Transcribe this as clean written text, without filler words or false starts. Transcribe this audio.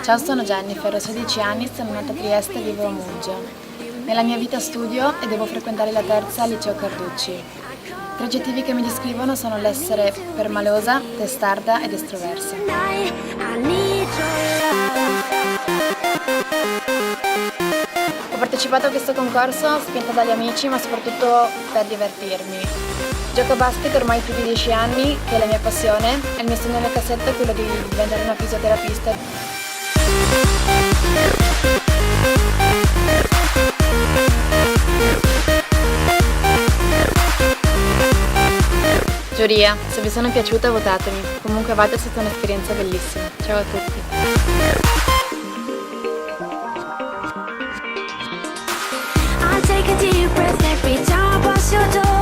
Ciao, sono Jennifer, ho 16 anni, sono nata a Trieste e vivo a Muggia. Nella mia vita studio e devo frequentare la terza al liceo Carducci. Tre aggettivi che mi descrivono sono l'essere permalosa, testarda ed estroversa. Ho partecipato a questo concorso spinta dagli amici, ma soprattutto per divertirmi. Gioco a basket ormai più di 10 anni, che è la mia passione, e il mio sogno nel cassetto è quello di diventare una fisioterapista. Giuria, se vi sono piaciuta votatemi, comunque vada, è stata un'esperienza bellissima. Ciao a tutti. I'll take a deep breath every time I pass your door.